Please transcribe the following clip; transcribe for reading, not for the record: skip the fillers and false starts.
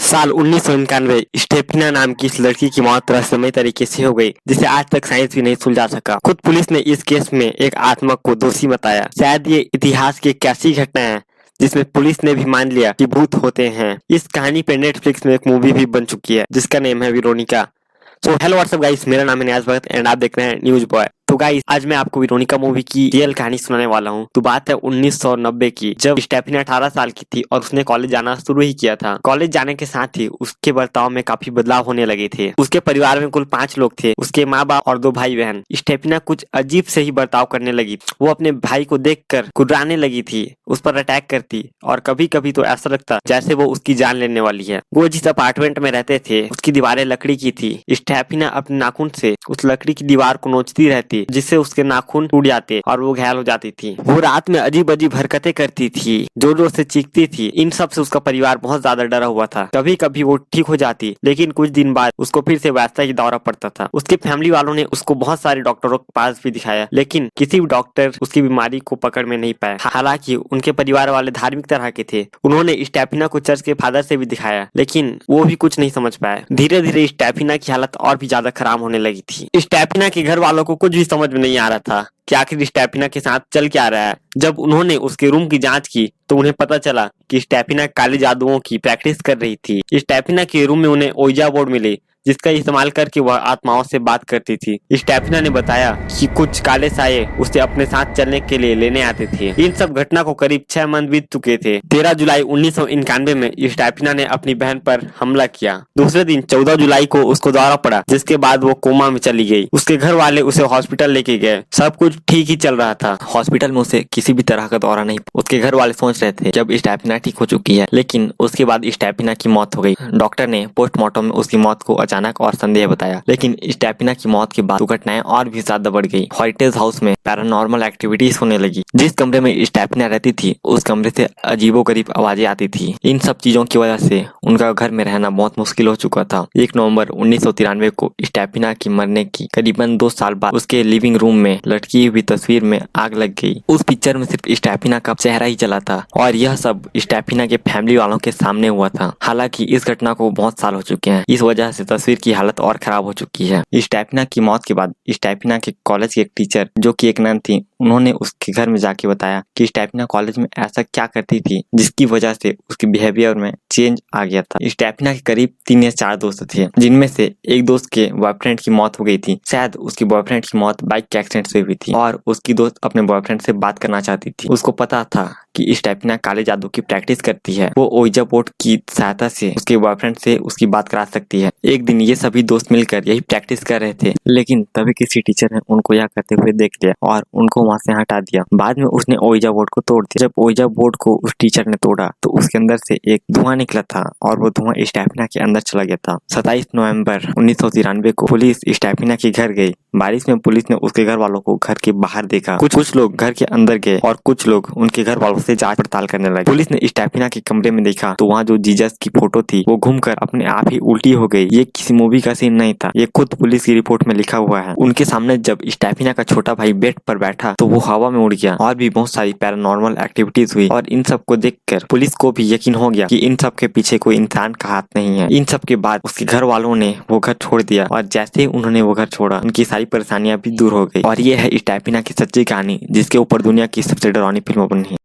साल 1991 स्टेफिना नाम की इस लड़की की मौत रहस्यमय तरीके से हो गई, जिसे आज तक साइंस भी नहीं सुलझा सका। खुद पुलिस ने इस केस में एक आत्मा को दोषी बताया। शायद ये इतिहास की एक ऐसी घटना है जिसमें पुलिस ने भी मान लिया कि भूत होते हैं। इस कहानी पे नेटफ्लिक्स में एक मूवी भी बन चुकी है जिसका नेम है Veronica. So hello what's up guys, मेरा नाम है नियाज भगत एंड आप देख रहे हैं न्यूज बॉय। तो गाइस, आज मैं आपको वेरोनिका मूवी की रियल कहानी सुनाने वाला हूँ। तो बात है 1990 की, जब स्टेफिना 18 साल की थी और उसने कॉलेज जाना शुरू ही किया था। कॉलेज जाने के साथ ही उसके बर्ताव में काफी बदलाव होने लगे थे। उसके परिवार में कुल 5 लोग थे, उसके माँ बाप और 2 भाई बहन। स्टेफिना कुछ अजीब से ही बर्ताव करने लगी। वो अपने भाई को देखकर कुर्राने लगी थी, उस पर अटैक करती और कभी कभी तो ऐसा लगता जैसे वो उसकी जान लेने वाली है। वो जिस अपार्टमेंट में रहते थे उसकी दीवारें लकड़ी की थी। स्टेफिना अपने नाखून से उस लकड़ी की दीवार को नोचती रहती, जिससे उसके नाखून टूट जाते और वो घायल हो जाती थी। वो रात में अजीब अजीब हरकतें करती थी, जोर जोर से चीखती थी। इन सब से उसका परिवार बहुत ज्यादा डरा हुआ था। कभी कभी वो ठीक हो जाती, लेकिन कुछ दिन बाद उसको फिर से वैसा ही दौरा पड़ता था। उसके फैमिली वालों ने उसको बहुत सारे डॉक्टरों के पास भी दिखाया, लेकिन किसी भी डॉक्टर उसकी बीमारी को पकड़ में नहीं पाए। हालांकि उनके परिवार वाले धार्मिक तरह के थे। उन्होंने स्टेफिना को चर्च के फादर से भी दिखाया, लेकिन वो भी कुछ नहीं समझ पाए। धीरे धीरे स्टेफिना की हालत और भी ज्यादा खराब होने लगी थी। स्टेफिना के घर वालों को कुछ भी समझ में नहीं आ रहा था कि आखिर स्टेफिना के साथ चल क्या रहा है। जब उन्होंने उसके रूम की जांच की तो उन्हें पता चला कि स्टेफिना काले जादुओं की प्रैक्टिस कर रही थी। स्टेफिना के रूम में उन्हें ओइजा बोर्ड मिले, जिसका इस्तेमाल करके वह आत्माओं से बात करती थी। स्टेफिना ने बताया कि कुछ काले साये उसे अपने साथ चलने के लिए लेने आते थे। इन सब घटना को करीब 6 मंथ बीत चुके थे। 13 जुलाई 1991 में स्टेफिना ने अपनी बहन पर हमला किया। दूसरे दिन 14 जुलाई को उसको दौरा पड़ा, जिसके बाद वो कोमा में चली गई। उसके घर वाले उसे हॉस्पिटल लेके गए। सब कुछ ठीक ही चल रहा था। हॉस्पिटल में उसे किसी भी तरह का दौरा नहीं। उसके घर वाले सोच रहे थे जब स्टेफिना ठीक हो चुकी है, लेकिन उसके बाद स्टेफिना की मौत हो गई। डॉक्टर ने पोस्टमार्टम में उसकी मौत को अचानक और संदेह बताया, लेकिन स्टेफिना की मौत के बाद दुर्घटनाएं और भी ज्यादा बढ़ गई। हेरिटेज हाउस में पैरानॉर्मल एक्टिविटीज होने लगी। जिस कमरे में स्टेफिना रहती थी उस कमरे से अजीबोगरीब आवाजें आती थी। इन सब चीजों की वजह से उनका घर में रहना बहुत मुश्किल हो चुका था। 1 नवंबर 1993 को स्टेफिना की मरने की करीबन 2 साल बाद उसके लिविंग रूम में लटकी हुई तस्वीर में आग लग गई। उस पिक्चर में सिर्फ स्टेफिना का चेहरा ही चला था और यह सब स्टेफिना के फैमिली वालों के सामने हुआ था। हालांकि इस घटना को बहुत साल हो चुके हैं, इस वजह से तस्वीर की हालत और खराब हो चुकी है। स्टेफिना की मौत के बाद स्टेफिना के कॉलेज की एक टीचर, जो कि एक नन थी, उन्होंने उसके घर में जाके बताया कि स्टेफिना कॉलेज में ऐसा क्या करती थी जिसकी वजह से उसके बिहेवियर में चेंज आ गया था। स्टेफिना के करीब 3 या 4 दोस्त थे, जिनमें से एक दोस्त के बॉयफ्रेंड की मौत हो गई थी। शायद उसकी बॉयफ्रेंड की मौत बाइक के एक्सीडेंट से हुई थी और उसकी दोस्त अपने बॉयफ्रेंड से बात करना चाहती थी। उसको पता था कि स्टेफिना काले जादू की प्रैक्टिस करती है। वो ओइजा बोर्ड की सहायता से उसके बॉयफ्रेंड से उसकी बात करा सकती है। एक दिन ये सभी दोस्त मिलकर यही प्रैक्टिस कर रहे थे, लेकिन तभी किसी टीचर ने उनको यह करते हुए देख लिया और उनको वहां से हटा दिया। बाद में उसने ओइजा बोर्ड को तोड़ दिया। जब ओइजा बोर्ड को उस टीचर ने तोड़ा तो उसके अंदर से एक धुआं निकला था और वो धुआं स्टेफिना के अंदर चला गया था। 27 नवंबर 1993 को पुलिस स्टेफिना के घर गई। बारिश में पुलिस ने उसके घर वालों को घर के बाहर देखा। कुछ लोग घर के अंदर गए और कुछ लोग उनके घर वालों से जांच पड़ताल करने लगे। पुलिस ने स्टेफिना के कमरे में देखा तो वहाँ जो जीसस की फोटो थी वो घूमकर अपने आप ही उल्टी हो गई। ये किसी मूवी का सीन नहीं था, ये खुद पुलिस की रिपोर्ट में लिखा हुआ है। उनके सामने जब स्टेफिना का छोटा भाई बेड पर बैठा तो वो हवा में उड़ गया और भी बहुत सारी पैरानॉर्मल एक्टिविटीज हुई और इन सब को देखकर पुलिस को भी यकीन हो गया कि इन सब के पीछे कोई इंसान का हाथ नहीं है। इन सब के बाद उसके घर वालों ने वो घर छोड़ दिया और जैसे ही उन्होंने वो घर छोड़ा उनकी सारी परेशानियां भी दूर हो गई। और ये है स्टेफिना की सच्ची कहानी, जिसके ऊपर दुनिया की सबसे डरावनी फिल्म बनी है।